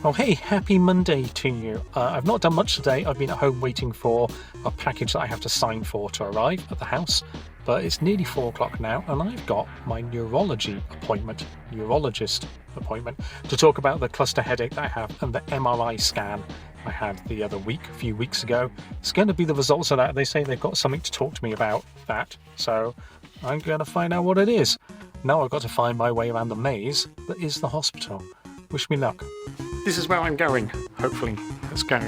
Oh hey, happy Monday to you. I've not done much today. I've been at home waiting for a package that I have to sign for to arrive at the house, but it's nearly 4 o'clock now and I've got my neurologist appointment to talk about the cluster headache that I have and the MRI scan I had the other week, a few weeks ago. It's going to be the results of that. They say they've got something to talk to me about that, so I'm going to find out what it is. Now I've got to find my way around the maze that is the hospital. Wish me luck. This is where I'm going, hopefully. Let's go.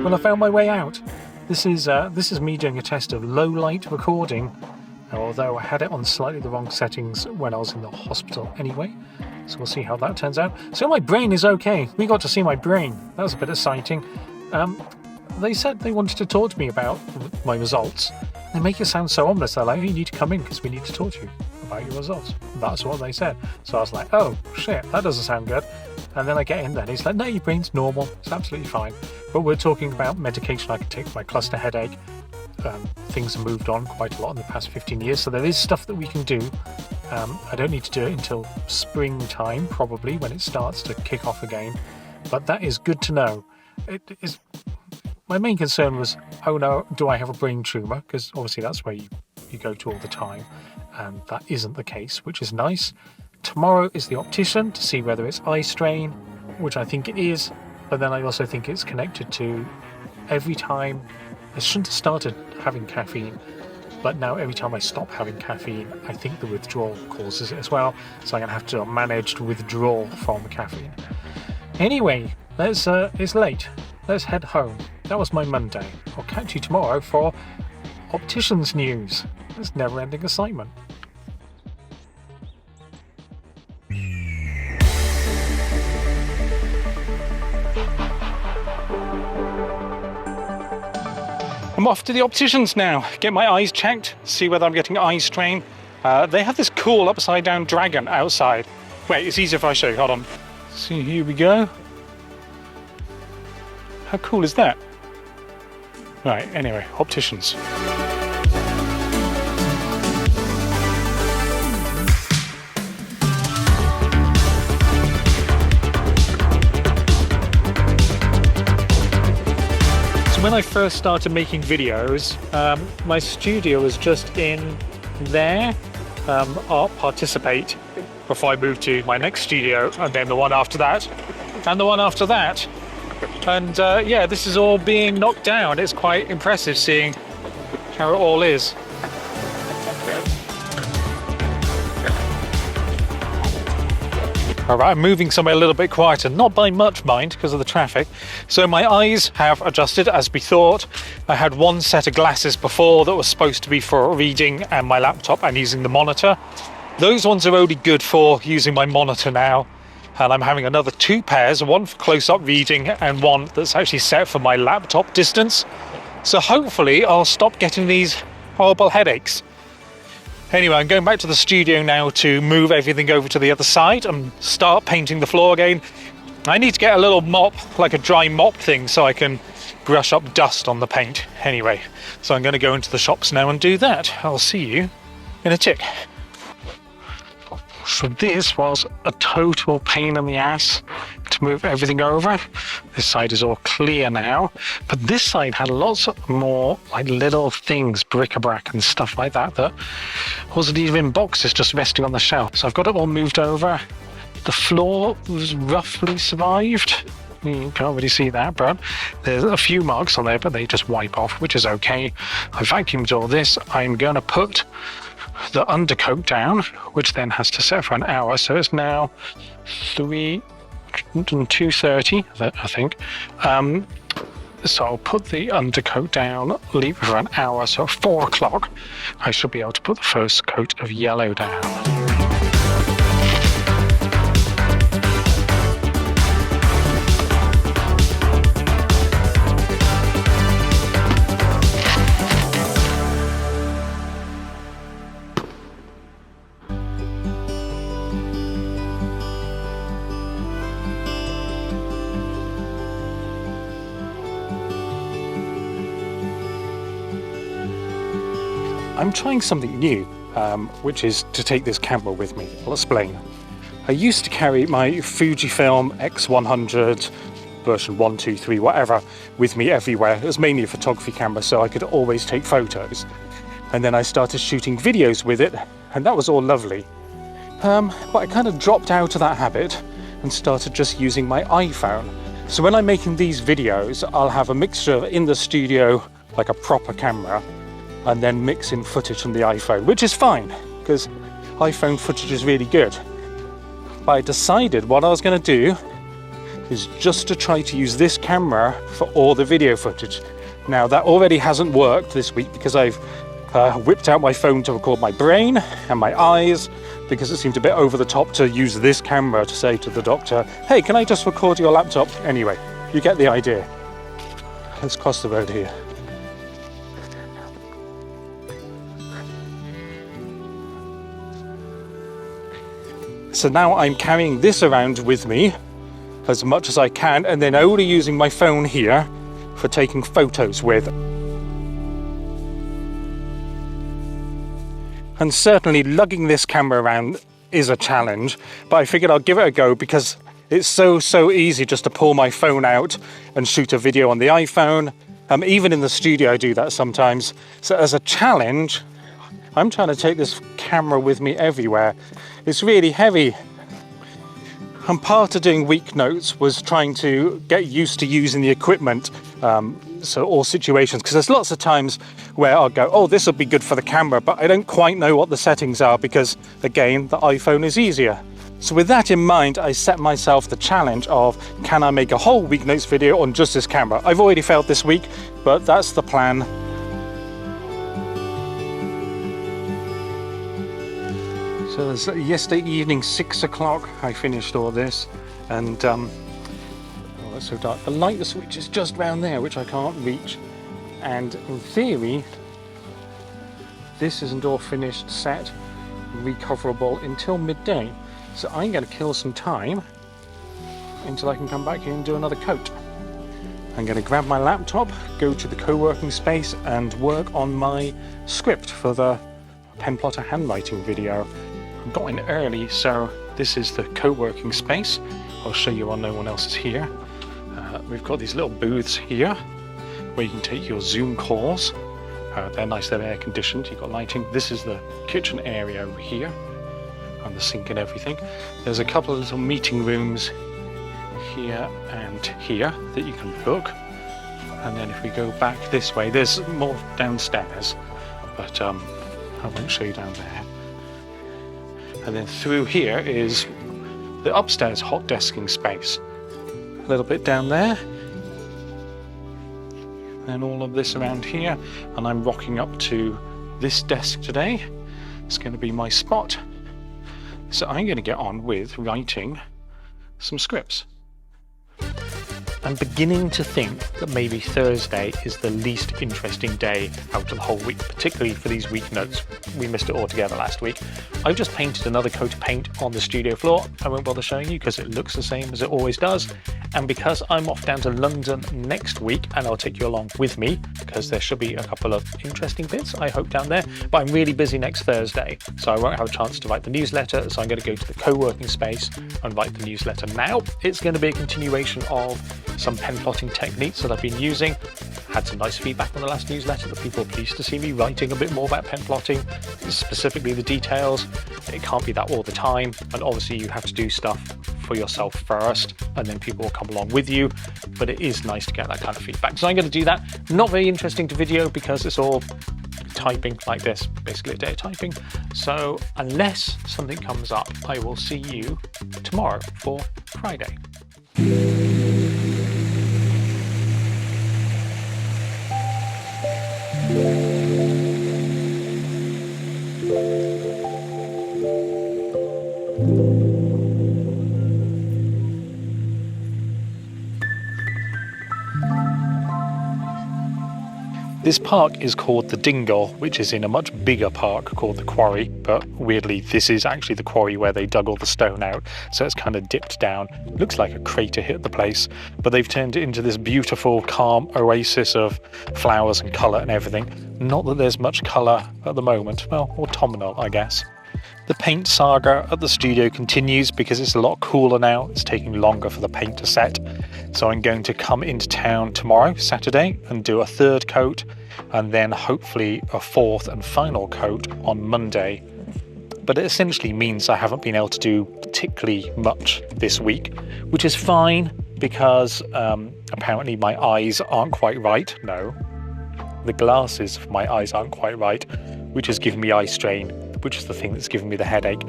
Well, I found my way out. This is me doing a test of low light recording, although I had it on slightly the wrong settings when I was in the hospital anyway. So we'll see how that turns out. So my brain is okay. We got to see my brain. That was a bit exciting. They said they wanted to talk to me about my results. They make it sound so ominous. They're like, you need to come in because we need to talk to you about your results. That's what they said. So I was like, oh shit, that doesn't sound good. And then I get in there and he's like, no, your brain's normal. It's absolutely fine. But we're talking about medication I can take for my cluster headache. Things have moved on quite a lot in the past 15 years. So there is stuff that we can do. I don't need to do it until springtime, probably, when it starts to kick off again. But that is good to know. My main concern was, oh no, do I have a brain tumour? Because obviously that's where you go to all the time. And that isn't the case, which is nice. Tomorrow is the optician to see whether it's eye strain, which I think it is. But then I also think it's connected to every time, I shouldn't have started having caffeine, but now every time I stop having caffeine, I think the withdrawal causes it as well. So I'm going to have to manage withdrawal from caffeine. Anyway, it's late. Let's head home. That was my Monday. I'll catch you tomorrow for optician's news. It's never-ending excitement. I'm off to the opticians now, get my eyes checked, see whether I'm getting eye strain. They have this cool upside down dragon outside. Wait, it's easier if I show you, hold on. See, here we go. How cool is that? Right, anyway, opticians. When I first started making videos, my studio was just in there, Art Participate, before I moved to my next studio, and then the one after that, and the one after that. And yeah, this is all being knocked down. It's quite impressive seeing how it all is. Alright, I'm moving somewhere a little bit quieter, not by much mind because of the traffic. So my eyes have adjusted as we thought. I had one set of glasses before that was supposed to be for reading and my laptop and using the monitor. Those ones are only good for using my monitor now. And I'm having another 2 pairs, one for close-up reading and one that's actually set for my laptop distance. So hopefully I'll stop getting these horrible headaches. Anyway, I'm going back to the studio now to move everything over to the other side and start painting the floor again. I need to get a little mop, like a dry mop thing, so I can brush up dust on the paint. Anyway, so I'm going to go into the shops now and do that. I'll see you in a tick. So this was a total pain in the ass to move everything over. This side is all clear now, but this side had lots more like little things, bric-a-brac and stuff like that that wasn't even in boxes, just resting on the shelf. So I've got it all moved over. The floor was roughly survived. You can't really see that, but there's a few marks on there, but they just wipe off, which is okay. I vacuumed all this. I'm going to put the undercoat down, which then has to set for an hour. So it's now 2:30, I think. So I'll put the undercoat down, leave it for an hour. So at 4 o'clock, I should be able to put the first coat of yellow down. I'm trying something new, which is to take this camera with me. I'll explain. I used to carry my Fujifilm X100 version 1, 2, 3, whatever, with me everywhere. It was mainly a photography camera, so I could always take photos. And then I started shooting videos with it, and that was all lovely. But I kind of dropped out of that habit and started just using my iPhone. So when I'm making these videos, I'll have a mixture of in the studio, like a proper camera, and then mix in footage from the iPhone, which is fine, because iPhone footage is really good. But I decided what I was going to do is just to try to use this camera for all the video footage. Now that already hasn't worked this week because I've whipped out my phone to record my brain and my eyes, because it seemed a bit over the top to use this camera to say to the doctor, hey, can I just record your laptop? Anyway, you get the idea. Let's cross the road here. So now I'm carrying this around with me as much as I can, and then only using my phone here for taking photos with. And certainly lugging this camera around is a challenge, but I figured I'll give it a go because it's so easy just to pull my phone out and shoot a video on the iPhone. Even in the studio I do that sometimes. So as a challenge, I'm trying to take this camera with me everywhere. It's really heavy. And part of doing Weeknotes was trying to get used to using the equipment, so all situations, because there's lots of times where I'll go, oh, this will be good for the camera, but I don't quite know what the settings are because, again, the iPhone is easier. So with that in mind, I set myself the challenge of, can I make a whole Weeknotes video on just this camera? I've already failed this week, but that's the plan. So it was yesterday evening, 6 o'clock, I finished all this, and oh, it's so dark. The light switch is just round there, which I can't reach, and in theory, this isn't all finished, set, recoverable until midday. So I'm going to kill some time until I can come back here and do another coat. I'm going to grab my laptop, go to the co-working space, and work on my script for the penplotter handwriting video. I got in early, so this is the co-working space. I'll show you while no one else is here. We've got these little booths here where you can take your Zoom calls. They're nice, they're air conditioned, you've got lighting. This is the kitchen area over here, and the sink and everything. There's a couple of little meeting rooms here and here that you can book. And then if we go back this way, there's more downstairs, but I won't show you down there. And then through here is the upstairs hot desking space. A little bit down there. And all of this around here. And I'm rocking up to this desk today. It's going to be my spot. So I'm going to get on with writing some scripts. I'm beginning to think that maybe Thursday is the least interesting day out of the whole week, particularly for these Weeknotes. We missed it all together last week. I've just painted another coat of paint on the studio floor. I won't bother showing you because it looks the same as it always does. And because I'm off down to London next week, and I'll take you along with me because there should be a couple of interesting bits, I hope, down there. But I'm really busy next Thursday, so I won't have a chance to write the newsletter. So I'm going to go to the co-working space and write the newsletter now. It's going to be a continuation of some pen plotting techniques that I've been using. Had some nice feedback on the last newsletter that people are pleased to see me writing a bit more about pen plotting, specifically the details. It can't be that all the time, and obviously you have to do stuff for yourself first and then people will come along with you, but it is nice to get that kind of feedback. So I'm going to do that. Not very interesting to video because it's all typing like this, basically a day of typing. So unless something comes up, I will see you tomorrow for Friday. This park is called the Dingle, which is in a much bigger park called the Quarry, but weirdly this is actually the quarry where they dug all the stone out, so it's kind of dipped down. Looks like a crater hit the place, but they've turned it into this beautiful, calm oasis of flowers and colour and everything. Not that there's much colour at the moment, well, autumnal I guess. The paint saga at the studio continues because it's a lot cooler now. It's taking longer for the paint to set. So I'm going to come into town tomorrow, Saturday, and do a third coat, and then hopefully a fourth and final coat on Monday. But it essentially means I haven't been able to do particularly much this week, which is fine because apparently my eyes aren't quite right. No, the glasses for my eyes aren't quite right, which has given me eye strain, which is the thing that's giving me the headache.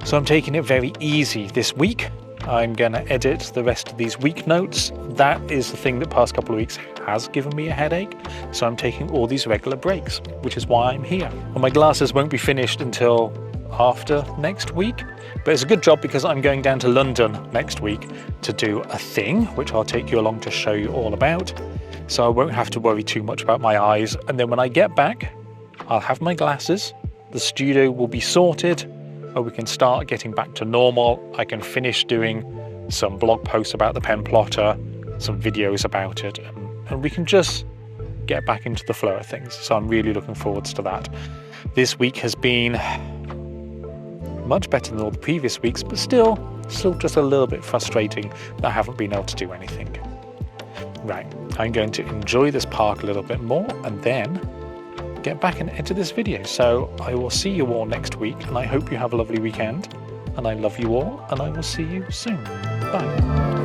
So I'm taking it very easy this week. I'm going to edit the rest of these week notes. That is the thing that past couple of weeks has given me a headache. So I'm taking all these regular breaks, which is why I'm here. Well, my glasses won't be finished until after next week, but it's a good job because I'm going down to London next week to do a thing, which I'll take you along to show you all about. So I won't have to worry too much about my eyes. And then when I get back, I'll have my glasses. The studio will be sorted, and we can start getting back to normal. I can finish doing some blog posts about the penplotter, some videos about it, and we can just get back into the flow of things. So I'm really looking forward to that. This week has been much better than all the previous weeks, but still just a little bit frustrating that I haven't been able to do anything. Right, I'm going to enjoy this park a little bit more and then get back and edit this video. So I will see you all next week, and I hope you have a lovely weekend, and I love you all, and I will see you soon. Bye.